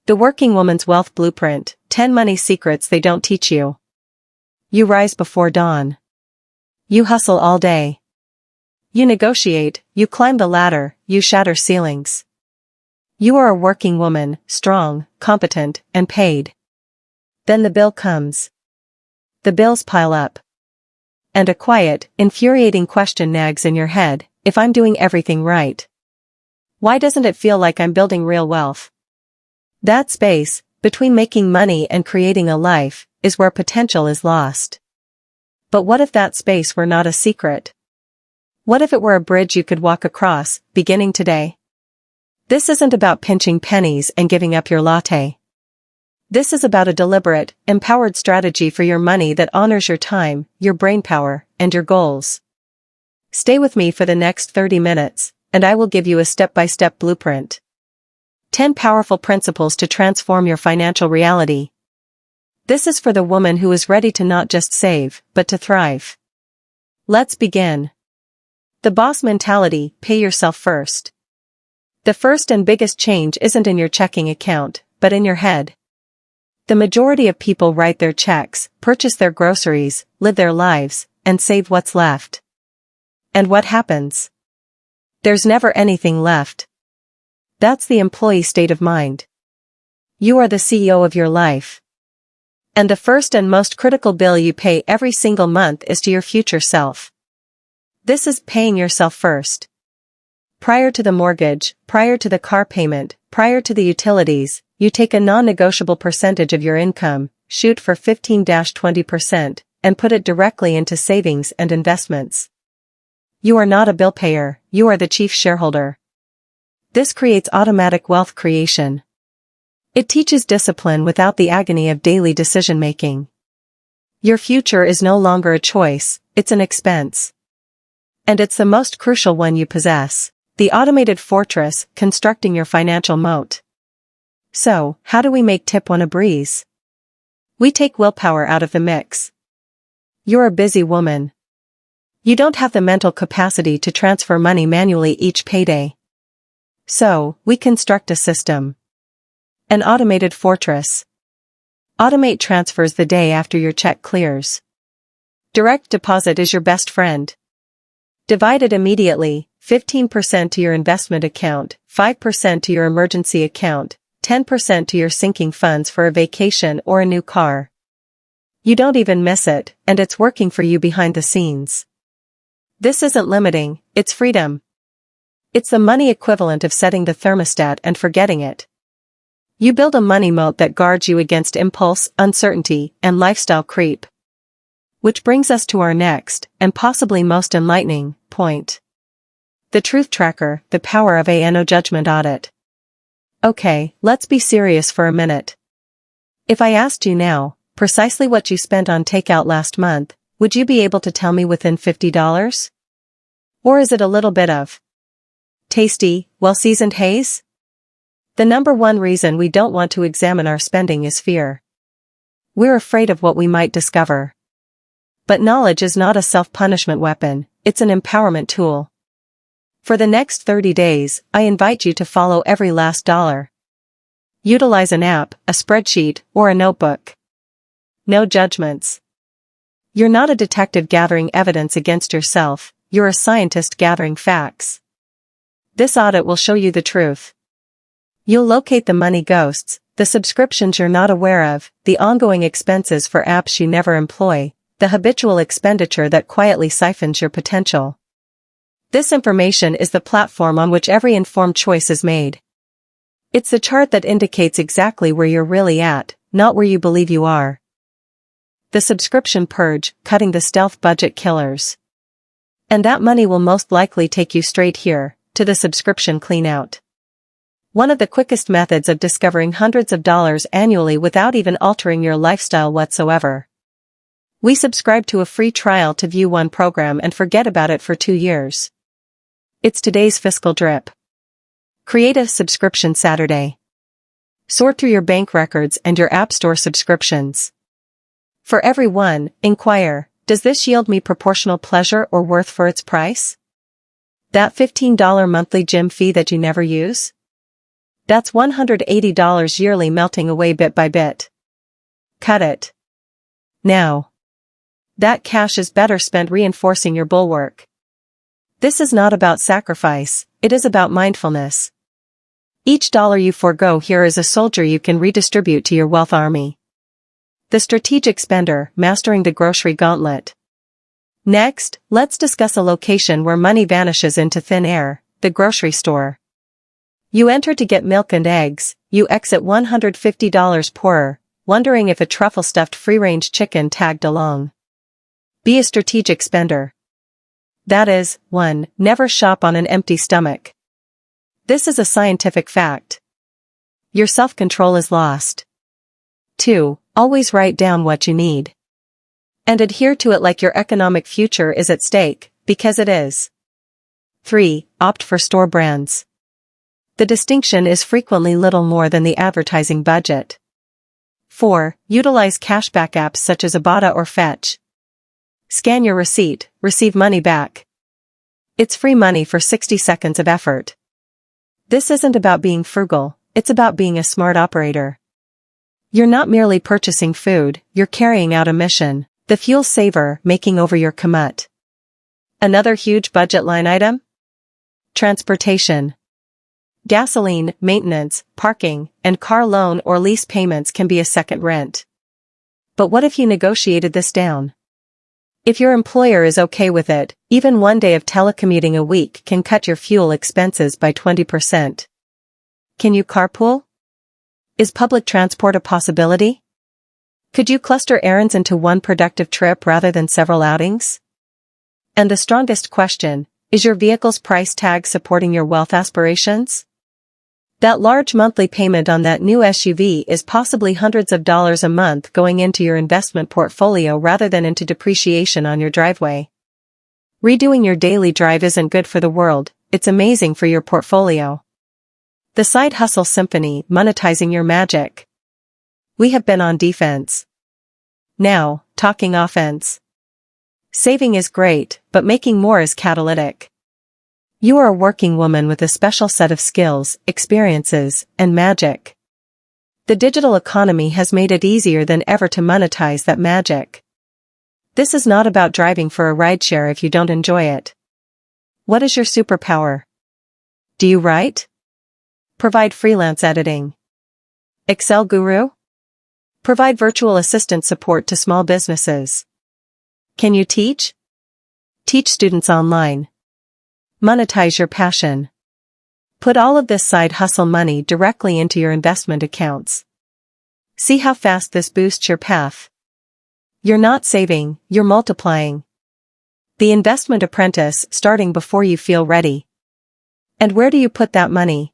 The Working Woman's Wealth Blueprint, 10 Money Secrets They Don't Teach You. You rise before dawn. You hustle all day. You negotiate, you climb the ladder, you shatter ceilings. You are a working woman, strong, competent, and paid. Then the bill comes. The bills pile up. And a quiet, infuriating question nags in your head, if I'm doing everything right, why doesn't it feel like I'm building real wealth? That space, between making money and creating a life, is where potential is lost. But what if that space were not a secret? What if it were a bridge you could walk across, beginning today? This isn't about pinching pennies and giving up your latte. This is about a deliberate, empowered strategy for your money that honors your time, your brainpower, and your goals. Stay with me for the next 30 minutes, and I will give you a step-by-step blueprint. 10 powerful principles to transform your financial reality. This is for the woman who is ready to not just save, but to thrive. Let's begin. The boss mentality, pay yourself first. The first and biggest change isn't in your checking account, but in your head. The majority of people write their checks, purchase their groceries, live their lives, and save what's left. And what happens? There's never anything left. That's the employee state of mind. You are the CEO of your life. And the first and most critical bill you pay every single month is to your future self. This is paying yourself first. Prior to the mortgage, prior to the car payment, prior to the utilities, you take a non-negotiable percentage of your income, shoot for 15-20%, and put it directly into savings and investments. You are not a bill payer, you are the chief shareholder. This creates automatic wealth creation. It teaches discipline without the agony of daily decision-making. Your future is no longer a choice, it's an expense. And it's the most crucial one you possess, the automated fortress constructing your financial moat. So, how do we make tip 1 a breeze? We take willpower out of the mix. You're a busy woman. You don't have the mental capacity to transfer money manually each payday. So, we construct a system. An automated fortress. Automate transfers the day after your check clears. Direct deposit is your best friend. Divide it immediately, 15% to your investment account, 5% to your emergency account, 10% to your sinking funds for a vacation or a new car. You don't even miss it, and it's working for you behind the scenes. This isn't limiting, it's freedom. It's the money equivalent of setting the thermostat and forgetting it. You build a money moat that guards you against impulse, uncertainty, and lifestyle creep. Which brings us to our next, and possibly most enlightening, point. The truth tracker, the power of a no judgment audit. Okay, let's be serious for a minute. If I asked you now, precisely what you spent on takeout last month, would you be able to tell me within $50? Or is it a little bit of tasty, well-seasoned haze? The number one reason we don't want to examine our spending is fear. We're afraid of what we might discover. But knowledge is not a self-punishment weapon, it's an empowerment tool. For the next 30 days, I invite you to follow every last dollar. Utilize an app, a spreadsheet, or a notebook. No judgments. You're not a detective gathering evidence against yourself, you're a scientist gathering facts. This audit will show you the truth. You'll locate the money ghosts, the subscriptions you're not aware of, the ongoing expenses for apps you never employ, the habitual expenditure that quietly siphons your potential. This information is the platform on which every informed choice is made. It's the chart that indicates exactly where you're really at, not where you believe you are. The subscription purge, cutting the stealth budget killers. And that money will most likely take you straight here, to the subscription cleanout. One of the quickest methods of discovering hundreds of dollars annually without even altering your lifestyle whatsoever. We subscribe to a free trial to view one program and forget about it for 2 years. It's today's fiscal drip. Create a subscription Saturday. Sort through your bank records and your App Store subscriptions. For every one, inquire, does this yield me proportional pleasure or worth for its price? That $15 monthly gym fee that you never use? That's $180 yearly melting away bit by bit. Cut it. Now. That cash is better spent reinforcing your bulwark. This is not about sacrifice, it is about mindfulness. Each dollar you forego here is a soldier you can redistribute to your wealth army. The strategic spender, mastering the grocery gauntlet. Next, let's discuss a location where money vanishes into thin air, the grocery store. You enter to get milk and eggs, you exit $150 poorer, wondering if a truffle-stuffed free-range chicken tagged along. Be a strategic spender. That is, 1. Never shop on an empty stomach. This is a scientific fact. Your self-control is lost. 2. Always write down what you need. And adhere to it like your economic future is at stake, because it is. 3. Opt for store brands. The distinction is frequently little more than the advertising budget. 4. Utilize cashback apps such as Ibotta or Fetch. Scan your receipt, receive money back. It's free money for 60 seconds of effort. This isn't about being frugal, it's about being a smart operator. You're not merely purchasing food, you're carrying out a mission, the fuel saver, making over your commute. Another huge budget line item? Transportation. Gasoline, maintenance, parking, and car loan or lease payments can be a second rent. But what if you negotiated this down? If your employer is okay with it, even one day of telecommuting a week can cut your fuel expenses by 20%. Can you carpool? Is public transport a possibility? Could you cluster errands into one productive trip rather than several outings? And the strongest question, is your vehicle's price tag supporting your wealth aspirations? That large monthly payment on that new SUV is possibly hundreds of dollars a month going into your investment portfolio rather than into depreciation on your driveway. Redoing your daily drive isn't good for the world, it's amazing for your portfolio. The Side Hustle Symphony, monetizing your magic. We have been on defense. Now, talking offense. Saving is great, but making more is catalytic. You are a working woman with a special set of skills, experiences, and magic. The digital economy has made it easier than ever to monetize that magic. This is not about driving for a rideshare if you don't enjoy it. What is your superpower? Do you write? Provide freelance editing. Excel guru? Provide virtual assistant support to small businesses. Can you teach? Teach students online. Monetize your passion. Put all of this side hustle money directly into your investment accounts. See how fast this boosts your path. You're not saving, you're multiplying. The Investment Apprentice, starting before you feel ready. And where do you put that money?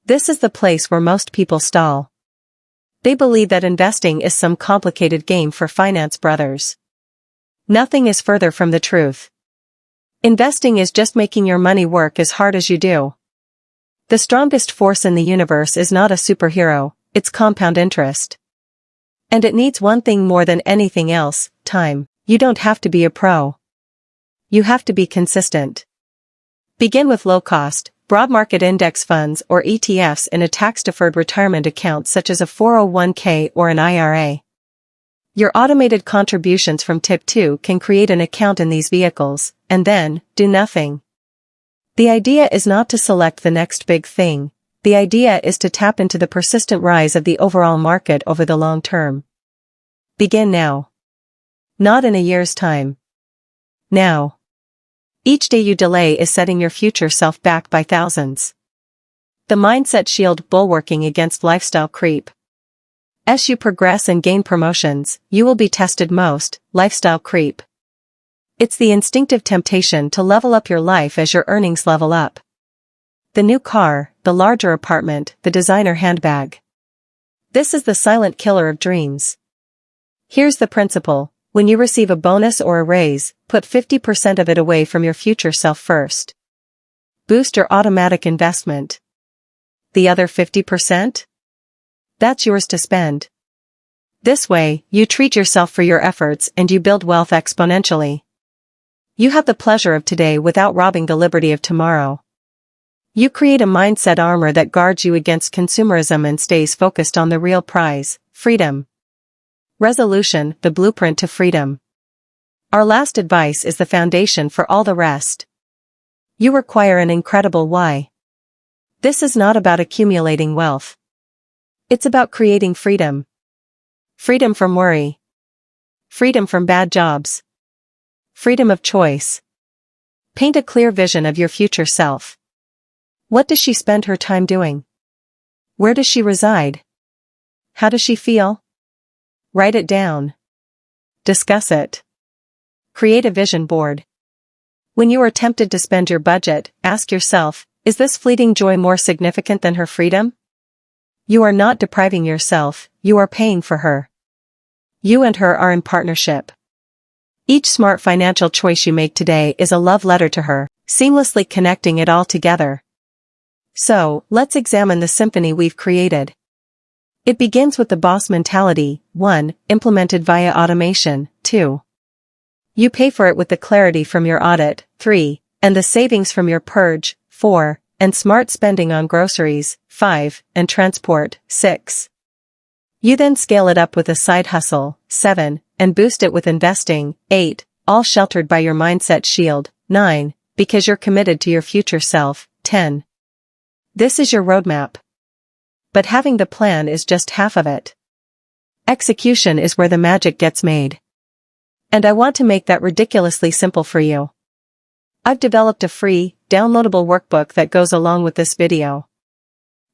This is the place where most people stall. They believe that investing is some complicated game for finance brothers. Nothing is further from the truth. Investing is just making your money work as hard as you do. The strongest force in the universe is not a superhero, it's compound interest. And it needs one thing more than anything else, time. You don't have to be a pro. You have to be consistent. Begin with low-cost, broad market index funds or ETFs in a tax-deferred retirement account such as a 401k or an IRA. Your automated contributions from Tip 2 can create an account in these vehicles, and then, do nothing. The idea is not to select the next big thing, the idea is to tap into the persistent rise of the overall market over the long term. Begin now. Not in a year's time. Now. Each day you delay is setting your future self back by thousands. The Mindset Shield, bulwarking against lifestyle creep. As you progress and gain promotions, you will be tested most, lifestyle creep. It's the instinctive temptation to level up your life as your earnings level up. The new car, the larger apartment, the designer handbag. This is the silent killer of dreams. Here's the principle, when you receive a bonus or a raise, put 50% of it away from your future self first. Boost your automatic investment. The other 50%? That's yours to spend. This way, you treat yourself for your efforts and you build wealth exponentially. You have the pleasure of today without robbing the liberty of tomorrow. You create a mindset armor that guards you against consumerism and stays focused on the real prize, freedom. Resolution, the blueprint to freedom. Our last advice is the foundation for all the rest. You require an incredible why. This is not about accumulating wealth. It's about creating freedom. Freedom from worry. Freedom from bad jobs. Freedom of choice. Paint a clear vision of your future self. What does she spend her time doing? Where does she reside? How does she feel? Write it down. Discuss it. Create a vision board. When you are tempted to spend your budget, ask yourself, is this fleeting joy more significant than her freedom? You are not depriving yourself, you are paying for her. You and her are in partnership. Each smart financial choice you make today is a love letter to her, seamlessly connecting it all together. So, let's examine the symphony we've created. It begins with the boss mentality, 1, implemented via automation, 2. You pay for it with the clarity from your audit, 3, and the savings from your purge, 4, and smart spending on groceries, 5, and transport, 6. You then scale it up with a side hustle, 7, and boost it with investing, 8, all sheltered by your mindset shield, 9, because you're committed to your future self, 10. This is your roadmap. But having the plan is just half of it. Execution is where the magic gets made. And I want to make that ridiculously simple for you. I've developed a free, downloadable workbook that goes along with this video.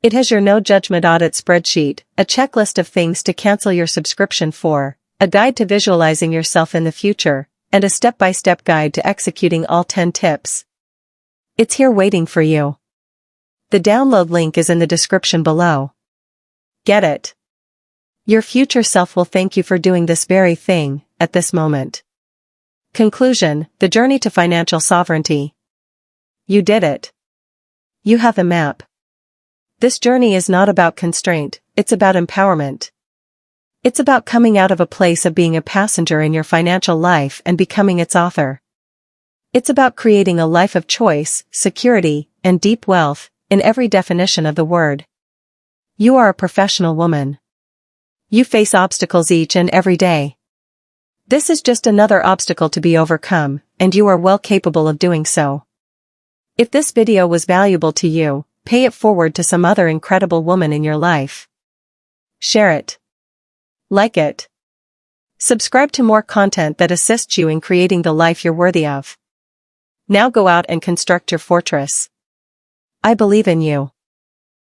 It has your no-judgment audit spreadsheet, a checklist of things to cancel your subscription for, a guide to visualizing yourself in the future, and a step-by-step guide to executing all 10 tips. It's here waiting for you. The download link is in the description below. Get it? Your future self will thank you for doing this very thing, at this moment. Conclusion, the journey to financial sovereignty. You did it. You have the map. This journey is not about constraint, it's about empowerment. It's about coming out of a place of being a passenger in your financial life and becoming its author. It's about creating a life of choice, security, and deep wealth, in every definition of the word. You are a professional woman. You face obstacles each and every day. This is just another obstacle to be overcome, and you are well capable of doing so. If this video was valuable to you, pay it forward to some other incredible woman in your life. Share it. Like it. Subscribe to more content that assists you in creating the life you're worthy of. Now go out and construct your fortress. I believe in you.